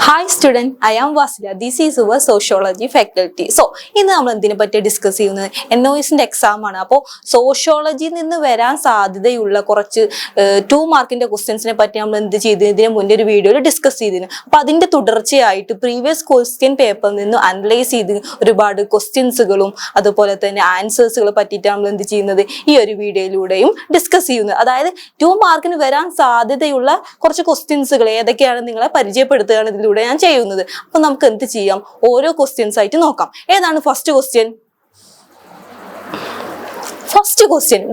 Hi student, I am Vasila. This is our sociology faculty. So, ഇന്ന് നമ്മൾ എന്തിനെ പറ്റി ഡിസ്കസ് ചെയ്യുന്നത് NOSന്റെ എക്സാം ആണ്. അപ്പോൾ സോഷ്യോളജിയിൽ നിന്ന് വരാൻ സാധ്യതയുള്ള കുറച്ച് 2 മാർക്കിന്റെ ക്വസ്റ്റ്യൻസിനെ പറ്റി നമ്മൾ എന്ത് ചെയ്തു ഇതിന് മുന്നേ ഒരു വീഡിയോയിൽ ഡിസ്കസ് ചെയ്തിരുന്നു. അപ്പോൾ അതിന്റെ തുടർച്ചയായിട്ട് പ്രീവിയസ് ക്വസ്റ്റ്യൻ പേപ്പറിൽ നിന്ന് അനലൈസ് ചെയ്ത് ഒരുപാട് ക്വസ്റ്റ്യൻസുകളും അതുപോലെ തന്നെ ആൻസേഴ്സുകളെ പറ്റിയിട്ടാണ് നമ്മൾ എന്ത് ചെയ്യുന്നത് ഈ ഒരു വീഡിയോയിലൂടെയും ഡിസ്കസ് ചെയ്യുന്നത്. അതായത് 2 മാർക്കിന് വരാൻ സാധ്യതയുള്ള കുറച്ച് ക്വസ്റ്റ്യൻസുകൾ ഏതൊക്കെയാണ് നിങ്ങളെ പരിചയപ്പെടുത്തുകയാണ് ഇതിലൂടെ ഞാൻ ചെയ്യുന്നത്. അപ്പൊ നമുക്ക് എന്ത് ചെയ്യാം, ഓരോ ക്വസ്റ്റ്യൻസ് ആയിട്ട് നോക്കാം. ഏതാണ് first question?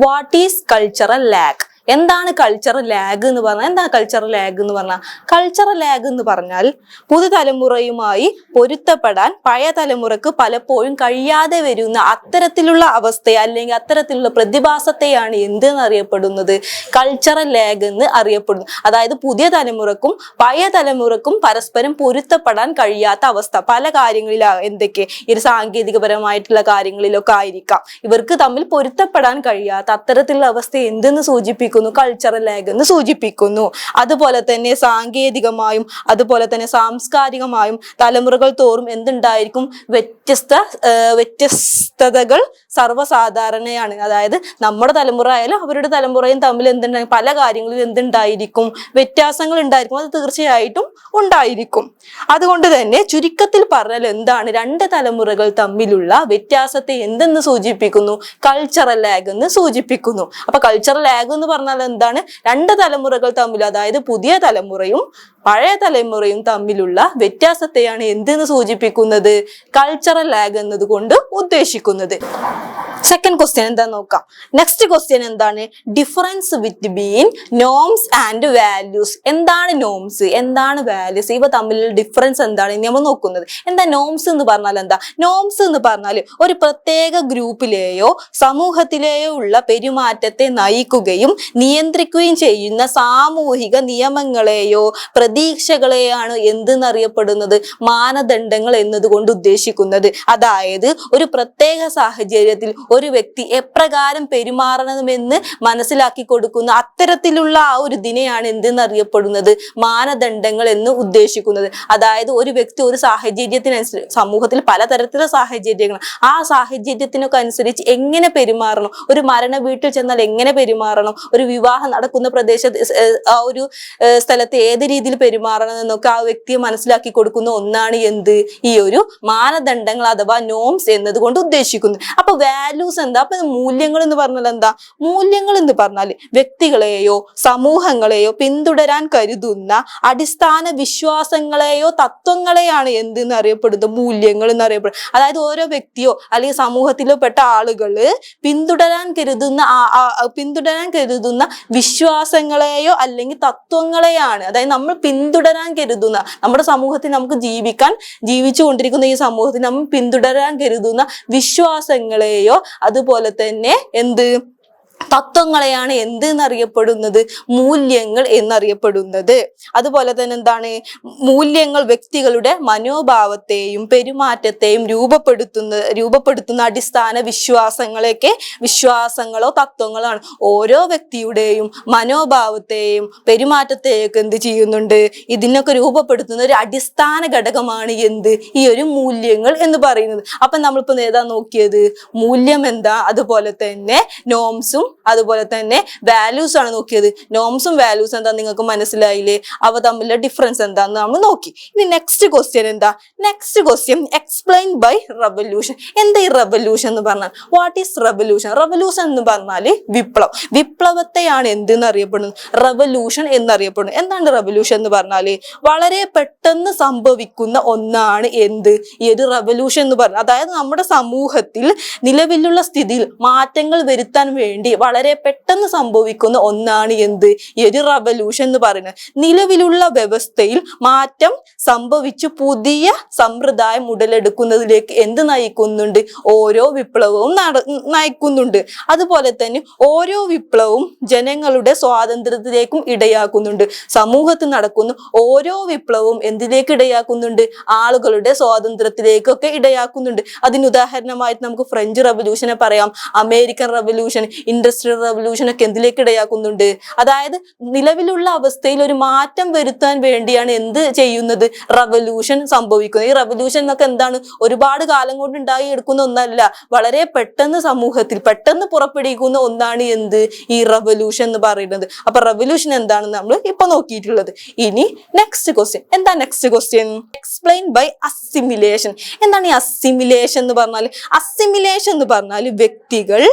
What is cultural lag? എന്താണ് കൾച്ചറൽ ലാഗ് എന്ന് പറഞ്ഞാൽ? എന്താണ് കൾച്ചറൽ ലാഗ് എന്ന് പറഞ്ഞാൽ? കൾച്ചറൽ ലാഗ് എന്ന് പറഞ്ഞാൽ പുതുതലമുറയുമായി പൊരുത്തപ്പെടാൻ പഴയ തലമുറക്ക് പലപ്പോഴും കഴിയാതെ വരുന്ന അത്തരത്തിലുള്ള അവസ്ഥയെ അല്ലെങ്കിൽ അത്തരത്തിലുള്ള പ്രതിഭാസത്തെയാണ് എന്തെന്ന് അറിയപ്പെടുന്നത്? കൾച്ചറൽ ലാഗ് എന്ന് അറിയപ്പെടുന്നു. അതായത് പുതിയ തലമുറക്കും പഴയ തലമുറക്കും പരസ്പരം പൊരുത്തപ്പെടാൻ കഴിയാത്ത അവസ്ഥ പല കാര്യങ്ങളിലാണ്. എന്തൊക്കെ? ഈ സാങ്കേതികപരമായിട്ടുള്ള കാര്യങ്ങളിലൊക്കെ ആയിരിക്കാം. ഇവർക്ക് തമ്മിൽ പൊരുത്തപ്പെടാൻ കഴിയാത്ത അത്തരത്തിലുള്ള അവസ്ഥ എന്തെന്ന് സൂചിപ്പിക്കും? കൾച്ചറൽ ലാഗ് എന്ന് സൂചിപ്പിക്കുന്നു. അതുപോലെ തന്നെ സാങ്കേതികമായും അതുപോലെ തന്നെ സാംസ്കാരികമായും തലമുറകൾ തോറും എന്തുണ്ടായിരിക്കും? വ്യത്യസ്തതകൾ സർവ്വസാധാരണയാണ്. അതായത് നമ്മുടെ തലമുറ ആയാലും അവരുടെ തലമുറയും തമ്മിൽ എന്തുണ്ടായി പല കാര്യങ്ങളിലും എന്തുണ്ടായിരിക്കും? വ്യത്യാസങ്ങൾ ഉണ്ടായിരിക്കും. അത് തീർച്ചയായിട്ടും ഉണ്ടായിരിക്കും. അതുകൊണ്ട് തന്നെ ചുരുക്കത്തിൽ പറഞ്ഞാൽ എന്താണ്? 2 തലമുറകൾ തമ്മിലുള്ള വ്യത്യാസത്തെ എന്തെന്ന് സൂചിപ്പിക്കുന്നു? കൾച്ചറൽ ലാഗ് എന്ന് സൂചിപ്പിക്കുന്നു. അപ്പൊ കൾച്ചറൽ ലാഗ് എന്ന് പറഞ്ഞാൽ എന്താണ്? 2 തലമുറകൾ തമ്മിൽ, അതായത് പുതിയ തലമുറയും പഴയ തലമുറയും തമ്മിലുള്ള വ്യത്യാസത്തെയാണ് എന്തെന്ന് സൂചിപ്പിക്കുന്നത്? കൾച്ചറൽ ലാഗ് എന്നതുകൊണ്ട് ഉദ്ദേശിക്കുന്നത്. സെക്കൻഡ് ക്വസ്റ്റ്യൻ എന്താ നോക്കാം. നെക്സ്റ്റ് ക്വസ്റ്റ്യൻ എന്താണ്? Difference between norms and values. എന്താണ് നോംസ്, എന്താണ് വാല്യൂസ്? ഇവ തമ്മിലുള്ള ഡിഫറൻസ് എന്താണ് നമ്മൾ നോക്കുന്നത്. എന്താ നോംസ് എന്ന് പറഞ്ഞാൽ? എന്താ നോംസ് എന്ന് പറഞ്ഞാൽ ഒരു പ്രത്യേക ഗ്രൂപ്പിലെയോ സമൂഹത്തിലെയോ ഉള്ള പെരുമാറ്റത്തെ നയിക്കുകയും നിയന്ത്രിക്കുകയും ചെയ്യുന്ന സാമൂഹിക നിയമങ്ങളെയോ പ്രതീക്ഷകളെയാണ് എന്തെന്നറിയപ്പെടുന്നത്? മാനദണ്ഡങ്ങൾ എന്നതുകൊണ്ട് ഉദ്ദേശിക്കുന്നത്. അതായത് ഒരു പ്രത്യേക സാഹചര്യത്തിൽ ഒരു വ്യക്തി എപ്രകാരം പെരുമാറണമെന്ന് മനസ്സിലാക്കി കൊടുക്കുന്ന അത്തരത്തിലുള്ള ആ ഒരു ദിനെയാണ് എന്തെന്നറിയപ്പെടുന്നത്? മാനദണ്ഡങ്ങൾ എന്ന് ഉദ്ദേശിക്കുന്നത്. അതായത് ഒരു വ്യക്തി ഒരു സാഹചര്യത്തിനനുസരിച്ച്, സമൂഹത്തിൽ പലതരത്തിലുള്ള സാഹചര്യങ്ങൾ, ആ സാഹചര്യത്തിനൊക്കെ അനുസരിച്ച് എങ്ങനെ പെരുമാറണം, ഒരു മരണ വീട്ടിൽ ചെന്നാൽ എങ്ങനെ പെരുമാറണം, ഒരു വിവാഹം നടക്കുന്ന പ്രദേശത്ത് ആ ഒരു സ്ഥലത്ത് ഏത് രീതിയിൽ പെരുമാറണം എന്നൊക്കെ ആ വ്യക്തിയെ മനസ്സിലാക്കി കൊടുക്കുന്ന ഒന്നാണ് എന്ത്? ഈ ഒരു മാനദണ്ഡങ്ങൾ അഥവാ നോംസ് എന്നതുകൊണ്ട് ഉദ്ദേശിക്കുന്നത്. അപ്പൊ വാല്യൂസ് എന്താ? അപ്പൊ മൂല്യങ്ങൾ എന്ന് പറഞ്ഞാൽ എന്താ? മൂല്യങ്ങൾ എന്ന് പറഞ്ഞാൽ വ്യക്തികളെയോ സമൂഹങ്ങളെയോ പിന്തുടരാൻ കരുതുന്ന അടിസ്ഥാന വിശ്വാസങ്ങളെയോ തത്വങ്ങളെയാണ് എന്തെന്ന് അറിയപ്പെടുന്നത്? മൂല്യങ്ങൾ എന്ന് അറിയപ്പെടുന്നത്. അതായത് ഓരോ വ്യക്തിയോ അല്ലെങ്കിൽ സമൂഹത്തിലോ പെട്ട ആളുകള് പിന്തുടരാൻ കരുതുന്ന വിശ്വാസങ്ങളെയോ അല്ലെങ്കിൽ തത്വങ്ങളെയാണ്, അതായത് നമ്മൾ പിന്തുടരാൻ കരുതുന്ന, നമ്മുടെ സമൂഹത്തിൽ നമുക്ക് ജീവിച്ചുകൊണ്ടിരിക്കുന്ന ഈ സമൂഹത്തിൽ നമ്മൾ പിന്തുടരാൻ കരുതുന്ന വിശ്വാസങ്ങളെയോ അതുപോലെ തന്നെ തത്വങ്ങളെയാണ് എന്തെന്നറിയപ്പെടുന്നത്? മൂല്യങ്ങൾ എന്നറിയപ്പെടുന്നത്. അതുപോലെ തന്നെ എന്താണ്? മൂല്യങ്ങൾ വ്യക്തികളുടെ മനോഭാവത്തെയും പെരുമാറ്റത്തെയും രൂപപ്പെടുത്തുന്ന അടിസ്ഥാന വിശ്വാസങ്ങളോ തത്വങ്ങളാണ്. ഓരോ വ്യക്തിയുടെയും മനോഭാവത്തെയും പെരുമാറ്റത്തെയൊക്കെ എന്ത് ചെയ്യുന്നുണ്ട്? ഇതിനൊക്കെ രൂപപ്പെടുത്തുന്ന ഒരു അടിസ്ഥാന ഘടകമാണ് ഈ ഒരു മൂല്യങ്ങൾ എന്ന് പറയുന്നത്. അപ്പൊ നമ്മളിപ്പോ ഏതാ നോക്കിയത്? മൂല്യം എന്താ, അതുപോലെ തന്നെ നോംസും അതുപോലെ തന്നെ വാല്യൂസ് ആണ് നോക്കിയത്. നോംസും വാല്യൂസും എന്താ നിങ്ങൾക്ക് മനസ്സിലായില്ലേ? അവ തമ്മിലുള്ള ഡിഫറൻസ് എന്താന്ന് നമ്മൾ നോക്കി. ഇനി നെക്സ്റ്റ് ക്വസ്റ്റ്യൻ എന്താ? Next question explain by revolution. എന്താ ഈ റെവല്യൂഷൻ എന്ന് പറഞ്ഞാൽ? What is revolution? റെവല്യൂഷൻ എന്ന് പറഞ്ഞാൽ വിപ്ലവത്തെയാണ് എന്തെന്ന് അറിയപ്പെടുന്നത്? റെവല്യൂഷൻ എന്നറിയപ്പെടുന്നത്. എന്താണ് റെവല്യൂഷൻ എന്ന് പറഞ്ഞാൽ? വളരെ പെട്ടെന്ന് സംഭവിക്കുന്ന ഒന്നാണ് ഈ ഒരു റെവല്യൂഷൻ എന്ന് പറഞ്ഞാൽ. അതായത് നമ്മുടെ സമൂഹത്തിൽ നിലവിലുള്ള സ്ഥിതിയിൽ മാറ്റങ്ങൾ വരുത്താൻ വേണ്ടി വളരെ പെട്ടെന്ന് സംഭവിക്കുന്ന ഒന്നാണ് ഈ ഒരു റവല്യൂഷൻ എന്ന് പറയുന്നത്. നിലവിലുള്ള വ്യവസ്ഥയിൽ മാറ്റം സംഭവിച്ചു പുതിയ സമ്പ്രദായം ഉടലെടുക്കുന്നതിലേക്ക് നയിക്കുന്നുണ്ട്? ഓരോ വിപ്ലവവും നയിക്കുന്നുണ്ട്. അതുപോലെ തന്നെ ഓരോ വിപ്ലവവും ജനങ്ങളുടെ സ്വാതന്ത്ര്യത്തിലേക്കും ഇടയാക്കുന്നുണ്ട്. സമൂഹത്തിൽ നടക്കുന്ന ഓരോ വിപ്ലവവും എന്തിലേക്ക് ഇടയാക്കുന്നുണ്ട്? ആളുകളുടെ സ്വാതന്ത്ര്യത്തിലേക്കൊക്കെ ഇടയാക്കുന്നുണ്ട്. അതിന് ഉദാഹരണമായിട്ട് നമുക്ക് ഫ്രഞ്ച് റവല്യൂഷനെ പറയാം, അമേരിക്കൻ റവല്യൂഷൻ, ഇൻഡസ്ട്രിയൽ റവല്യൂഷൻ ഒക്കെ എന്തിലേക്ക് ഇടയാക്കുന്നുണ്ട്? അതായത് നിലവിലുള്ള അവസ്ഥയിൽ ഒരു മാറ്റം വരുത്താൻ വേണ്ടിയാണ് എന്ത് ചെയ്യുന്നത്? റവല്യൂഷൻ സംഭവിക്കുന്നത്. ഈ റവല്യൂഷൻ എന്നൊക്കെ എന്താണ്? ഒരുപാട് കാലം കൊണ്ട് ഉണ്ടായി എടുക്കുന്ന ഒന്നല്ല, വളരെ പെട്ടെന്ന് സമൂഹത്തിൽ പെട്ടെന്ന് പുറപ്പെടുവിക്കുന്ന ഒന്നാണ് എന്ത്? ഈ റവല്യൂഷൻ എന്ന് പറയുന്നത്. അപ്പൊ റവല്യൂഷൻ എന്താണെന്ന് നമ്മൾ ഇപ്പൊ നോക്കിയിട്ടുള്ളത്. ഇനി നെക്സ്റ്റ് ക്വസ്റ്റ്യൻ. എന്താ next question? Explain by assimilation. എന്താണ് ഈ അസിമിലേഷൻ എന്ന് പറഞ്ഞാൽ? അസിമിലേഷൻ എന്ന് പറഞ്ഞാൽ വ്യക്തികൾ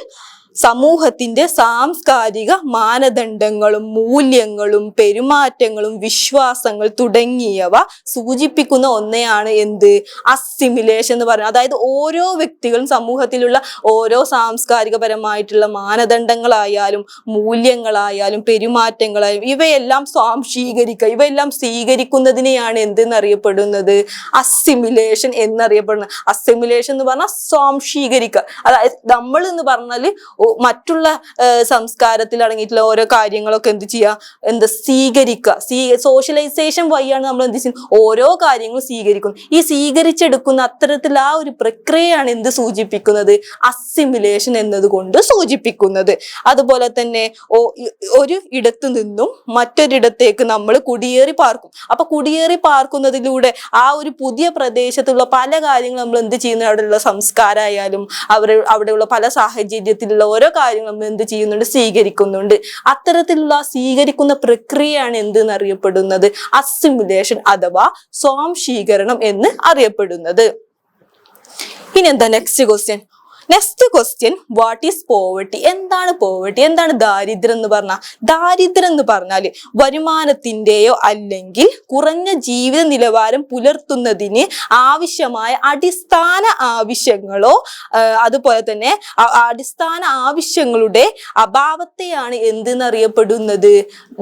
സമൂഹത്തിന്റെ സാംസ്കാരിക മാനദണ്ഡങ്ങളും മൂല്യങ്ങളും പെരുമാറ്റങ്ങളും വിശ്വാസങ്ങൾ തുടങ്ങിയവ സൂചിപ്പിക്കുന്ന ഒന്നെയാണ് എന്ത്? അസിമിലേഷൻ എന്ന് പറയുന്നത്. അതായത് ഓരോ വ്യക്തികളും സമൂഹത്തിലുള്ള ഓരോ സാംസ്കാരികപരമായിട്ടുള്ള മാനദണ്ഡങ്ങളായാലും മൂല്യങ്ങളായാലും പെരുമാറ്റങ്ങളായാലും ഇവയെല്ലാം സ്വാംശീകരിക്കുക, ഇവയെല്ലാം സ്വീകരിക്കുന്നതിനെയാണ് എന്തെന്നറിയപ്പെടുന്നത്? അസിമിലേഷൻ എന്നറിയപ്പെടുന്നത്. അസിമിലേഷൻ എന്ന് പറഞ്ഞാൽ സ്വാംശീകരിക്കുക. അതായത് നമ്മൾ എന്ന് പറഞ്ഞാൽ മറ്റുള്ള സംസ്കാരത്തിൽ അടങ്ങിയിട്ടുള്ള ഓരോ കാര്യങ്ങളൊക്കെ എന്ത് ചെയ്യുക? സ്വീകരിക്കുക. സോഷ്യലൈസേഷൻ വഴിയാണ് നമ്മൾ എന്ത് ചെയ്യുന്നത്? ഓരോ കാര്യങ്ങളും സ്വീകരിക്കുന്നത്. ഈ സ്വീകരിച്ചെടുക്കുന്ന അത്തരത്തിൽ ആ ഒരു പ്രക്രിയയാണ് എന്ത് സൂചിപ്പിക്കുന്നത്? അസിമിലേഷൻ എന്നതുകൊണ്ട് സൂചിപ്പിക്കുന്നത്. അതുപോലെ തന്നെ ഒരു ഇടത്തു നിന്നും മറ്റൊരിടത്തേക്ക് നമ്മൾ കുടിയേറി പാർക്കും. അപ്പൊ കുടിയേറി പാർക്കുന്നതിലൂടെ ആ ഒരു പുതിയ പ്രദേശത്തുള്ള പല കാര്യങ്ങളും നമ്മൾ എന്ത് ചെയ്യുന്നത്? അവിടെയുള്ള സംസ്കാരമായാലും അവിടെയുള്ള പല സാഹചര്യത്തിലുള്ള ഓരോ കാര്യങ്ങളും നമ്മൾ എന്ത് ചെയ്യുന്നുണ്ട്? സ്വീകരിക്കുന്നുണ്ട്. അത്തരത്തിലുള്ള സ്വീകരിക്കുന്ന പ്രക്രിയയാണ് എന്തെന്ന് അറിയപ്പെടുന്നത്? അസിമിലേഷൻ അഥവാ സ്വാംശീകരണം എന്ന് അറിയപ്പെടുന്നത്. ഇനി എന്താ next question? Next question, what is poverty? എന്താണ് പോവർട്ടി? എന്താണ് ദാരിദ്ര്യം എന്ന് പറഞ്ഞാൽ? ദാരിദ്ര്യം എന്ന് പറഞ്ഞാൽ വരുമാനത്തിന്റെയോ അല്ലെങ്കിൽ കുറഞ്ഞ ജീവിത നിലവാരം പുലർത്തുന്നതിന് ആവശ്യമായ അടിസ്ഥാന ആവശ്യങ്ങളോ അതുപോലെ തന്നെ അടിസ്ഥാന ആവശ്യങ്ങളുടെ അഭാവത്തെയാണ് എന്തെന്നറിയപ്പെടുന്നത്?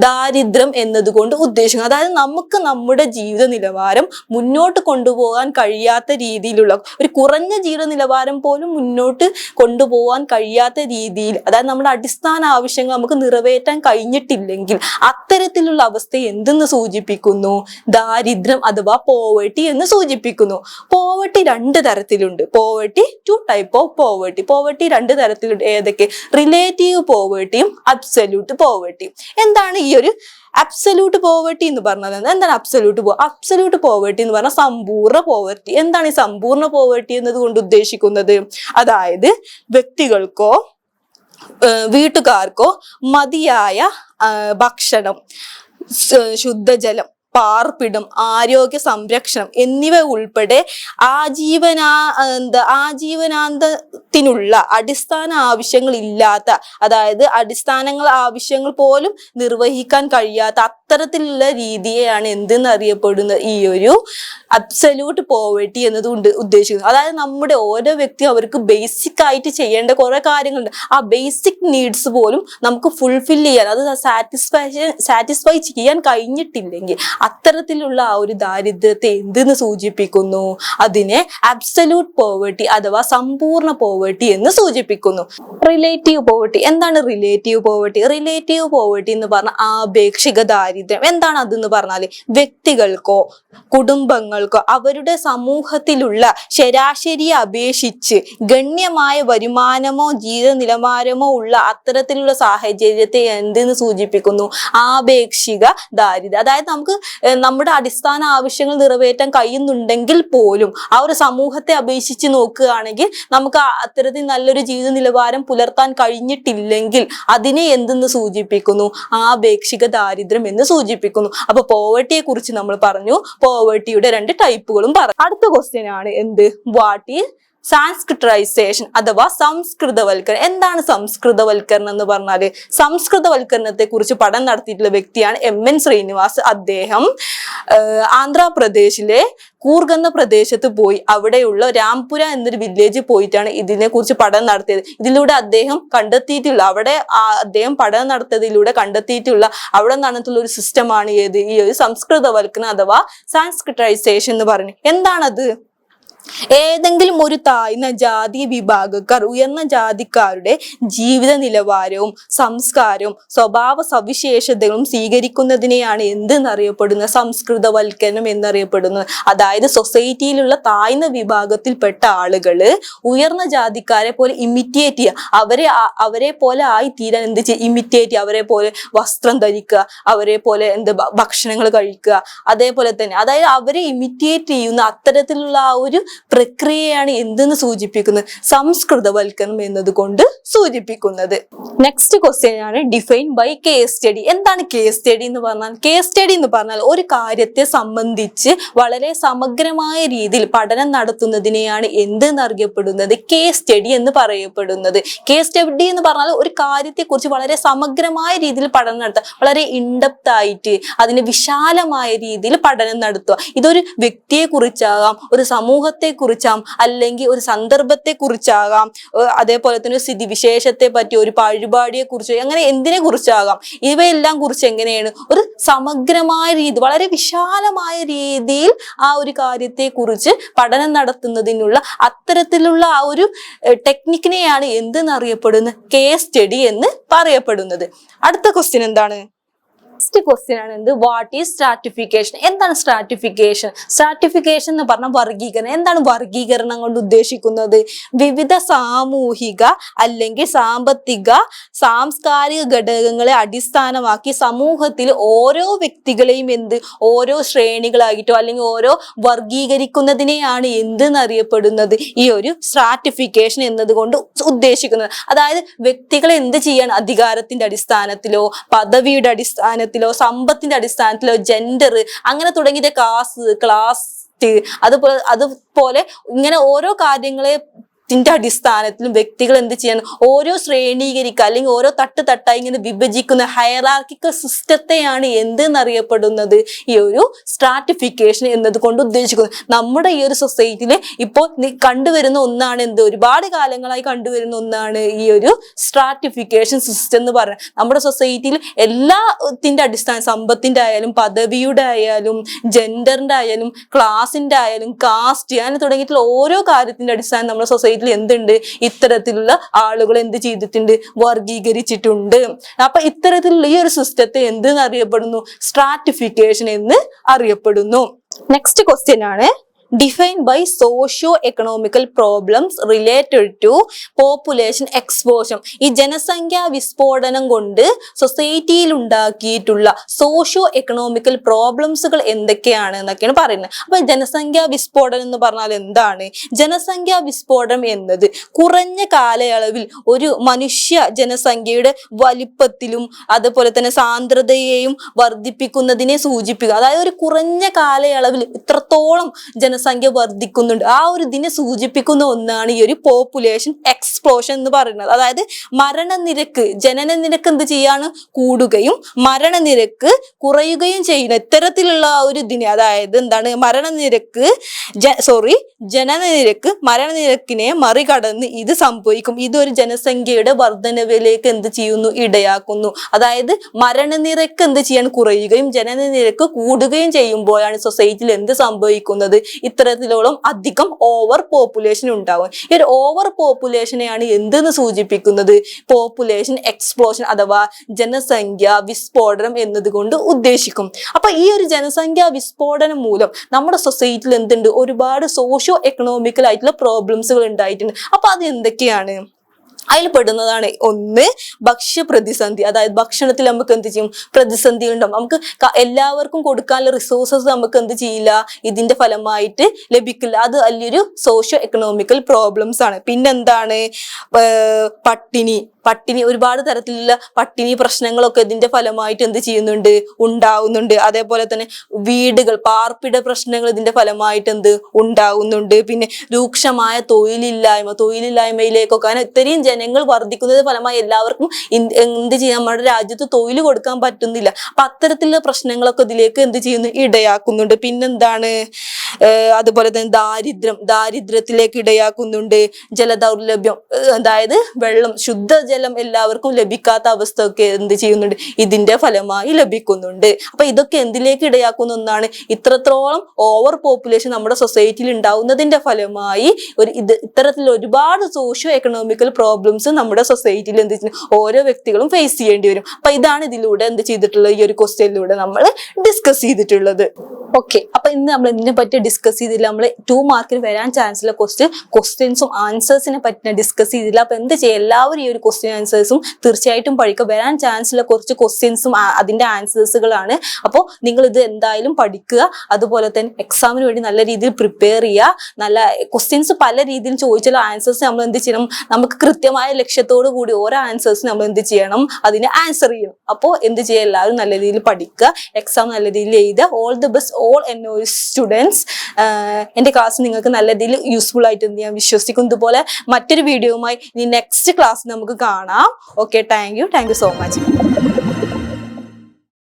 ദാരിദ്ര്യം എന്നതുകൊണ്ട് ഉദ്ദേശിക്കുന്നത്. അതായത് നമുക്ക് നമ്മുടെ ജീവിത നിലവാരം മുന്നോട്ട് കൊണ്ടുപോകാൻ കഴിയാത്ത രീതിയിലുള്ള ഒരു കുറഞ്ഞ ജീവിത നിലവാരം പോലും മുന്നോട്ട് കൊണ്ടുപോകാൻ കഴിയാത്ത രീതിയിൽ, അതായത് നമ്മുടെ അടിസ്ഥാന ആവശ്യങ്ങൾ നമുക്ക് നിറവേറ്റാൻ കഴിഞ്ഞിട്ടില്ലെങ്കിൽ അത്തരത്തിലുള്ള അവസ്ഥ എന്തെന്ന് സൂചിപ്പിക്കുന്നു? ദാരിദ്ര്യം അഥവാ പോവർട്ടി എന്ന് സൂചിപ്പിക്കുന്നു. പോവർട്ടി രണ്ട് തരത്തിലുണ്ട്. Poverty, two type of poverty. Poverty രണ്ട് തരത്തിലുണ്ട്. ഏതൊക്കെ? റിലേറ്റീവ് പോവർട്ടിയും അബ്സല്യൂട്ട് പോവർട്ടിയും. എന്താണ് ഈ ഒരു അബ്സല്യൂട്ട് പോവർട്ടി എന്ന് പറഞ്ഞത്? എന്താണ് അബ്സല്യൂട്ട് പോവർട്ടി എന്ന് പറഞ്ഞാൽ സമ്പൂർണ്ണ പോവർട്ടി. എന്താണ് ഈ സമ്പൂർണ്ണ പോവർട്ടി എന്നതുകൊണ്ട് ഉദ്ദേശിക്കുന്നത്? അതായത് വ്യക്തികൾക്കോ വീട്ടുകാർക്കോ മതിയായ ഭക്ഷണം, ശുദ്ധജലം, പാർപ്പിടം, ആരോഗ്യ സംരക്ഷണം എന്നിവ ഉൾപ്പെടെ ആജീവനാന്തത്തിനുള്ള അടിസ്ഥാന ആവശ്യങ്ങൾ ഇല്ലാത്ത, അതായത് ആവശ്യങ്ങൾ പോലും നിർവഹിക്കാൻ കഴിയാത്ത അത്തരത്തിലുള്ള രീതിയെയാണ് എന്തെന്ന് അറിയപ്പെടുന്നത്? ഈ ഒരു അബ്സല്യൂട്ട് പോവർട്ടി എന്നതുകൊണ്ട് ഉദ്ദേശിക്കുന്നത്. അതായത് നമ്മുടെ ഓരോ വ്യക്തി അവർക്ക് ബേസിക് ആയിട്ട് ചെയ്യേണ്ട കുറെ കാര്യങ്ങളുണ്ട്. ആ ബേസിക് നീഡ്സ് പോലും നമുക്ക് ഫുൾഫിൽ ചെയ്യാൻ, അത് സാറ്റിസ്ഫൈ ചെയ്യാൻ കഴിഞ്ഞിട്ടില്ലെങ്കിൽ അത്തരത്തിലുള്ള ആ ഒരു ദാരിദ്ര്യത്തെ എന്തെന്ന് സൂചിപ്പിക്കുന്നു? അതിനെ അബ്സല്യൂട്ട് പോവർട്ടി അഥവാ സമ്പൂർണ്ണ പോവർട്ടി എന്ന് സൂചിപ്പിക്കുന്നു. Relative poverty. എന്താണ് റിലേറ്റീവ് പോവർട്ടി? റിലേറ്റീവ് പോവർട്ടി എന്ന് പറഞ്ഞാൽ ആപേക്ഷിക ദാരിദ്ര്യം. എന്താണ് അതെന്ന് പറഞ്ഞാല് വ്യക്തികൾക്കോ കുടുംബങ്ങൾക്കോ അവരുടെ സമൂഹത്തിലുള്ള ശരാശരിയെ അപേക്ഷിച്ച് ഗണ്യമായ വരുമാനമോ ജീവിത നിലവാരമോ ഉള്ള അത്തരത്തിലുള്ള സാഹചര്യത്തെ എന്തെന്ന് സൂചിപ്പിക്കുന്നു? ആപേക്ഷിക ദാരിദ്ര്യം. അതായത് നമുക്ക് നമ്മുടെ അടിസ്ഥാന ആവശ്യങ്ങൾ നിറവേറ്റാൻ കഴിയുന്നുണ്ടെങ്കിൽ പോലും ആ ഒരു സമൂഹത്തെ അപേക്ഷിച്ച് നോക്കുകയാണെങ്കിൽ നമുക്ക് അത്തരത്തിൽ നല്ലൊരു ജീവിത നിലവാരം പുലർത്താൻ കഴിഞ്ഞിട്ടില്ലെങ്കിൽ അതിനെ എന്തെന്ന് സൂചിപ്പിക്കുന്നു? ആപേക്ഷിക ദാരിദ്ര്യം എന്ന് സൂചിപ്പിക്കുന്നു. അപ്പൊ പോവർട്ടിയെ കുറിച്ച് നമ്മൾ പറഞ്ഞു. പോവർട്ടിയുടെ രണ്ട് ടൈപ്പുകളും പറഞ്ഞു. അടുത്ത ക്വസ്റ്റ്യൻ ആണ് എന്ത്? വാട്ട് ഈസ് സാൻസ്ക്രിറ്റൈസേഷൻ അഥവാ സംസ്കൃതവൽക്കരണം. എന്താണ് സംസ്കൃതവൽക്കരണം എന്ന് പറഞ്ഞാല്? സംസ്കൃതവൽക്കരണത്തെ കുറിച്ച് പഠനം നടത്തിയിട്ടുള്ള വ്യക്തിയാണ് MN ശ്രീനിവാസ്. അദ്ദേഹം ആന്ധ്രാപ്രദേശിലെ കൂർഗ് എന്ന പ്രദേശത്ത് പോയി അവിടെയുള്ള രാംപുര എന്നൊരു വില്ലേജിൽ പോയിട്ടാണ് ഇതിനെ കുറിച്ച് പഠനം നടത്തിയത്. ഇതിലൂടെ അദ്ദേഹം കണ്ടെത്തിയിട്ടുള്ള പഠനം നടത്തിയതിലൂടെ കണ്ടെത്തിയിട്ടുള്ള അവിടെ നടന്നിട്ടുള്ള ഒരു സിസ്റ്റമാണ് ഈ ഒരു സംസ്കൃതവൽക്കരണം അഥവാ സാൻസ്ക്രിറ്റൈസേഷൻ എന്ന് പറയുന്നത്. എന്താണത്? ഏതെങ്കിലും ഒരു താഴ്ന്ന ജാതി വിഭാഗക്കാർ ഉയർന്ന ജാതിക്കാരുടെ ജീവിത നിലവാരവും സംസ്കാരവും സ്വഭാവ സവിശേഷതകളും സ്വീകരിക്കുന്നതിനെയാണ് എന്തെന്നറിയപ്പെടുന്നത്? സംസ്കൃതവൽക്കരണം എന്നറിയപ്പെടുന്നത്. അതായത് സൊസൈറ്റിയിലുള്ള താഴ്ന്ന വിഭാഗത്തിൽപ്പെട്ട ആളുകള് ഉയർന്ന ജാതിക്കാരെ പോലെ ഇമിറ്റേറ്റ് ചെയ്യുക, അവരെ പോലെ ആയി തീരാൻ എന്ത് ചെയ്യുക? ഇമിറ്റേറ്റ് ചെയ്യുക, അവരെ പോലെ വസ്ത്രം ധരിക്കുക, അവരെ പോലെ ഭക്ഷണങ്ങൾ കഴിക്കുക, അതേപോലെ തന്നെ അതായത് അവരെ ഇമിറ്റേറ്റ് ചെയ്യുന്ന അത്തരത്തിലുള്ള ആ ഒരു പ്രക്രിയയാണ് എന്തെന്ന് സൂചിപ്പിക്കുന്നത്? സംസ്കൃതവൽക്കരണം എന്നതുകൊണ്ട് സൂചിപ്പിക്കുന്നത്. നെക്സ്റ്റ് ക്വസ്റ്റ്യൻ ആണ് ഡിഫൈൻ ബൈ കേസ് സ്റ്റഡി. എന്താണ് കേസ് സ്റ്റഡി എന്ന് പറഞ്ഞാൽ? കേസ് സ്റ്റഡി എന്ന് പറഞ്ഞാൽ ഒരു കാര്യത്തെ സംബന്ധിച്ച് വളരെ സമഗ്രമായ രീതിയിൽ പഠനം നടത്തുന്നതിനെയാണ് എന്തെന്നറിയപ്പെടുന്നത്? കേസ് സ്റ്റഡി എന്ന് പറയപ്പെടുന്നത്. കേസ് സ്റ്റഡി എന്ന് പറഞ്ഞാൽ ഒരു കാര്യത്തെ കുറിച്ച് വളരെ സമഗ്രമായ രീതിയിൽ പഠനം നടത്തുക, വളരെ ഇൻഡെപ്ത് ആയിട്ട് അതിന് വിശാലമായ രീതിയിൽ പഠനം നടത്തുക. ഇതൊരു വ്യക്തിയെ കുറിച്ചാകാം, ഒരു സമൂഹത്തെ കുറിച്ചാകാം, അല്ലെങ്കിൽ ഒരു സന്ദർഭത്തെ കുറിച്ചാകാം, അതേപോലെ തന്നെ സ്ഥിതിവിശേഷത്തെ പറ്റി, ഒരു പരിപാടിയെ കുറിച്ച്, അങ്ങനെ എന്തിനെ കുറിച്ചാകാം. ഇവയെല്ലാം കുറിച്ച് എങ്ങനെയാണ് ഒരു സമഗ്രമായ രീതി, വളരെ വിശാലമായ രീതിയിൽ ആ ഒരു കാര്യത്തെ കുറിച്ച് പഠനം നടത്തുന്നതിനുള്ള അത്തരത്തിലുള്ള ആ ഒരു ടെക്നിക്കിനെയാണ് എന്തെന്നറിയപ്പെടുന്നത്? കേസ് സ്റ്റഡി എന്ന് പറയപ്പെടുന്നത്. അടുത്ത ക്വസ്റ്റ്യൻ എന്താണ്? നെക്സ്റ്റ് ക്വസ്റ്റ്യൻ ആണ് എന്ത്? What is stratification? എന്താണ് സ്ട്രാറ്റിഫിക്കേഷൻ? സ്ട്രാറ്റിഫിക്കേഷൻ എന്ന് പറഞ്ഞാൽ വർഗീകരണം. എന്താണ് വർഗീകരണം കൊണ്ട് ഉദ്ദേശിക്കുന്നത്? വിവിധ സാമൂഹിക അല്ലെങ്കിൽ സാമ്പത്തിക സാംസ്കാരിക ഘടകങ്ങളെ അടിസ്ഥാനമാക്കി സമൂഹത്തിൽ ഓരോ വ്യക്തികളെയും ഓരോ ശ്രേണികളായിട്ടോ അല്ലെങ്കിൽ ഓരോ വർഗീകരിക്കുന്നതിനെയാണ് എന്തെന്നറിയപ്പെടുന്നത്? ഈ ഒരു സ്ട്രാറ്റിഫിക്കേഷൻ എന്നതുകൊണ്ട് ഉദ്ദേശിക്കുന്നത്. അതായത് വ്യക്തികളെ എന്ത് ചെയ്യാണ്? അധികാരത്തിന്റെ അടിസ്ഥാനത്തിലോ പദവിയുടെ അടിസ്ഥാനത്തിലോ സമ്പത്തിന്റെ അടിസ്ഥാനത്തിലോ ജെൻഡർ അങ്ങനെ തുടങ്ങിയ ക്ലാസ് അതുപോലെ ഇങ്ങനെ ഓരോ കാര്യങ്ങളെ അടിസ്ഥാനത്തിലും വ്യക്തികൾ എന്ത് ചെയ്യണം? ഓരോ ശ്രേണീകരിക്കുക അല്ലെങ്കിൽ ഓരോ തട്ടായി ഇങ്ങനെ വിഭജിക്കുന്ന ഹയറാർക്കിക്കൽ സിസ്റ്റത്തെയാണ് എന്തെന്നറിയപ്പെടുന്നത്? ഈ ഒരു സ്ട്രാറ്റിഫിക്കേഷൻ എന്നതുകൊണ്ട് ഉദ്ദേശിക്കുന്നത്. നമ്മുടെ ഈ ഒരു സൊസൈറ്റിയിൽ ഇപ്പോൾ കണ്ടുവരുന്ന ഒന്നാണ് ഒരുപാട് കാലങ്ങളായി കണ്ടുവരുന്ന ഒന്നാണ് ഈ ഒരു സ്ട്രാറ്റിഫിക്കേഷൻ സിസ്റ്റം എന്ന് പറയുന്നത്. നമ്മുടെ സൊസൈറ്റിയിൽ എല്ലാത്തിന്റെ അടിസ്ഥാനം, സമ്പത്തിന്റെ ആയാലും പദവിയുടെ ആയാലും ജെൻഡറിന്റെ ആയാലും ക്ലാസിന്റെ ആയാലും കാസ്റ്റ് അങ്ങനെ തുടങ്ങിയിട്ടുള്ള ഓരോ കാര്യത്തിന്റെ അടിസ്ഥാനം നമ്മുടെ സൊസൈറ്റി എന്തുണ്ട്? ഇത്തരത്തിലുള്ള ആളുകൾ എന്ത് ചെയ്തിട്ടുണ്ട്? വർഗീകരിച്ചിട്ടുണ്ട്. അപ്പൊ ഇത്തരത്തിലുള്ള ഈ ഒരു സിസ്റ്റത്തെ എന്തെന്ന് അറിയപ്പെടുന്നു? സ്ട്രാറ്റിഫിക്കേഷൻ എന്ന് അറിയപ്പെടുന്നു. നെക്സ്റ്റ് ക്വസ്റ്റ്യൻ ആണ് defined by socio economical problems related to population explosion. ഈ ജനസംഖ്യാ വിസ്ഫോടനം കൊണ്ട് സൊസൈറ്റിയിൽ ഉണ്ടാക്കിയിട്ടുള്ള സോഷ്യോ എക്കണോമിക്കൽ പ്രോബ്ലംസുകൾ എന്തൊക്കെയാണ് എന്നൊക്കെയാണ് പറയുന്നത്. അപ്പൊ ജനസംഖ്യാ വിസ്ഫോടനം എന്ന് പറഞ്ഞാൽ എന്താണ്? ജനസംഖ്യാ വിസ്ഫോടനം എന്നത് കുറഞ്ഞ കാലയളവിൽ ഒരു മനുഷ്യ ജനസംഖ്യയുടെ വലിപ്പത്തിലും അതുപോലെ തന്നെ സാന്ദ്രതയെയും വർദ്ധിപ്പിക്കുന്നതിനെ സൂചിപ്പിക്കുക. അതായത് ഒരു കുറഞ്ഞ കാലയളവിൽ ഇത്രത്തോളം ജനസംഖ്യ വർദ്ധിക്കുന്നുണ്ട്, ആ ഒരു ഇതിനെ സൂചിപ്പിക്കുന്ന ഒന്നാണ് ഈ ഒരു പോപ്പുലേഷൻ എക്സ്പ്ലോഷൻ എന്ന് പറയുന്നത്. അതായത് മരണനിരക്ക്, ജനന നിരക്ക് എന്ത് ചെയ്യാണ്? കൂടുകയും മരണനിരക്ക് കുറയുകയും ചെയ്യുന്ന ഇത്തരത്തിലുള്ള ഒരു ഇതിനെ, അതായത് എന്താണ്? ജനനനിരക്ക് മരണനിരക്കിനെ മറികടന്ന് ഇത് സംഭവിക്കും. ഇതൊരു ജനസംഖ്യയുടെ വർധനവിലേക്ക് എന്ത് ചെയ്യുന്നു? ഇടയാക്കുന്നു. അതായത് മരണനിരക്ക് എന്ത് ചെയ്യാൻ? കുറയുകയും ജനനനിരക്ക് കൂടുകയും ചെയ്യുമ്പോഴാണ് സൊസൈറ്റിയിൽ എന്ത് സംഭവിക്കുന്നത്? ഇത്തരത്തിലോളം അധികം ഓവർ പോപ്പുലേഷൻ ഉണ്ടാവും. ഈ ഒരു ഓവർ പോപ്പുലേഷനെയാണ് എന്തെന്ന് സൂചിപ്പിക്കുന്നത്? പോപ്പുലേഷൻ എക്സ്പ്ലോഷൻ അഥവാ ജനസംഖ്യ വിസ്ഫോടനം എന്നതുകൊണ്ട് ഉദ്ദേശിക്കും. അപ്പൊ ഈ ഒരു ജനസംഖ്യാ വിസ്ഫോടനം മൂലം നമ്മുടെ സൊസൈറ്റിയിൽ എന്തുണ്ട്? ഒരുപാട് സോഷ്യോ എക്കണോമിക്കൽ ആയിട്ടുള്ള പ്രോബ്ലംസുകൾ ഉണ്ടായിട്ടുണ്ട്. അപ്പൊ അത് എന്തൊക്കെയാണ്? അതിൽ പെടുന്നതാണ് ഒന്ന് ഭക്ഷ്യപ്രതിസന്ധി. അതായത് ഭക്ഷണത്തിൽ നമുക്ക് എന്ത് ചെയ്യും? പ്രതിസന്ധി ഉണ്ടാവും. നമുക്ക് എല്ലാവർക്കും കൊടുക്കാനുള്ള റിസോഴ്സസ് നമുക്ക് എന്ത് ചെയ്യില്ല? ഇതിന്റെ ഫലമായിട്ട് ലഭിക്കില്ല. അത് വലിയൊരു സോഷ്യോ എക്കണോമിക്കൽ പ്രോബ്ലംസ് ആണ്. പിന്നെന്താണ്? പട്ടിണി ഒരുപാട് തരത്തിലുള്ള പട്ടിണി പ്രശ്നങ്ങളൊക്കെ ഇതിന്റെ ഫലമായിട്ട് എന്ത് ചെയ്യുന്നുണ്ട്? ഉണ്ടാവുന്നുണ്ട്. അതേപോലെ തന്നെ വീടുകൾ, പാർപ്പിട പ്രശ്നങ്ങൾ ഇതിന്റെ ഫലമായിട്ട് ഉണ്ടാവുന്നുണ്ട്. പിന്നെ രൂക്ഷമായ തൊഴിലില്ലായ്മയിലേക്കൊക്കെ, കാരണം ഇത്രയും ജനങ്ങൾ വർദ്ധിക്കുന്നതിന്റെ ഫലമായി എല്ലാവർക്കും എന്ത് ചെയ്യാം? നമ്മുടെ രാജ്യത്ത് തൊഴിൽ കൊടുക്കാൻ പറ്റുന്നില്ല. അപ്പൊ അത്തരത്തിലുള്ള പ്രശ്നങ്ങളൊക്കെ ഇതിലേക്ക് എന്ത് ചെയ്യുന്നു? ഇടയാക്കുന്നുണ്ട്. പിന്നെന്താണ്? അതുപോലെ തന്നെ ദാരിദ്ര്യത്തിലേക്ക് ഇടയാക്കുന്നുണ്ട്. ജലദൗർലഭ്യം, അതായത് വെള്ളം, ശുദ്ധജലം എല്ലാവർക്കും ലഭിക്കാത്ത അവസ്ഥ ഒക്കെ എന്ത് ചെയ്യുന്നുണ്ട്, ഇതിന്റെ ഫലമായി ലഭിക്കുന്നുണ്ട്. അപ്പൊ ഇതൊക്കെ എന്തിലേക്ക് ഇടയാക്കുന്ന ഒന്നാണ്? ഇത്രത്തോളം ഓവർ പോപ്പുലേഷൻ നമ്മുടെ സൊസൈറ്റിയിൽ ഉണ്ടാവുന്നതിന്റെ ഫലമായി ഇത്തരത്തിൽ ഒരുപാട് സോഷ്യോ എക്കണോമിക്കൽ പ്രോബ്ലംസ് നമ്മുടെ സൊസൈറ്റിയിൽ എന്ത് ഓരോ വ്യക്തികളും ഫേസ് ചെയ്യേണ്ടി വരും. അപ്പൊ ഇതാണ് ഇതിലൂടെ എന്ത് ചെയ്തിട്ടുള്ളത്, ഈ ഒരു ക്വസ്റ്റ്യനിലൂടെ നമ്മൾ ഡിസ്കസ് ചെയ്തിട്ടുള്ളത്. ഓക്കെ, അപ്പൊ ഇന്ന് നമ്മൾ ഇതിനെ പറ്റി ഡിസ്കസ് ചെയ്തില്ല. നമ്മൾ 2 മാർക്കിന് വരാൻ ചാൻസ് ഉള്ള ക്വസ്റ്റ്യൻസും ആൻസേഴ്സിനെ പറ്റി ഡിസ്കസ് ചെയ്തില്ല. അപ്പൊ എന്ത് ചെയ്യുക, എല്ലാവരും ഈ ഒരു ക്വസ്റ്റ്യൻ ആൻസേഴ്സും തീർച്ചയായിട്ടും പഠിക്കുക. വരാൻ ചാൻസ് ഉള്ള കുറച്ച് ക്വസ്റ്റ്യൻസും അതിന്റെ ആൻസേഴ്സുകളാണ്. അപ്പോൾ നിങ്ങൾ ഇത് എന്തായാലും പഠിക്കുക. അതുപോലെ തന്നെ എക്സാമിന് വേണ്ടി നല്ല രീതിയിൽ പ്രിപ്പയർ ചെയ്യുക. നല്ല ക്വസ്റ്റ്യൻസ് പല രീതിയിൽ ചോദിച്ചുള്ള ആൻസേഴ്സ് നമ്മൾ എന്ത് ചെയ്യണം, നമുക്ക് കൃത്യമായ ലക്ഷ്യത്തോടു കൂടി ഓരോ ആൻസേഴ്സ് നമ്മൾ എന്ത് ചെയ്യണം, അതിന് ആൻസർ ചെയ്യണം. അപ്പോൾ എന്ത് ചെയ്യുക, എല്ലാവരും നല്ല രീതിയിൽ പഠിക്കുക, എക്സാം നല്ല രീതിയിൽ എഴുതുക. All the best all NOS students. എൻ്റെ ക്ലാസ് നിങ്ങൾക്ക് നല്ല രീതിയിൽ യൂസ്ഫുൾ ആയിട്ട് ഞാൻ വിശ്വസിക്കും. ഇതുപോലെ മറ്റൊരു വീഡിയോയുമായി ഇനി നെക്സ്റ്റ് ക്ലാസ് നമുക്ക് കാണാം. Okay, thank you so much.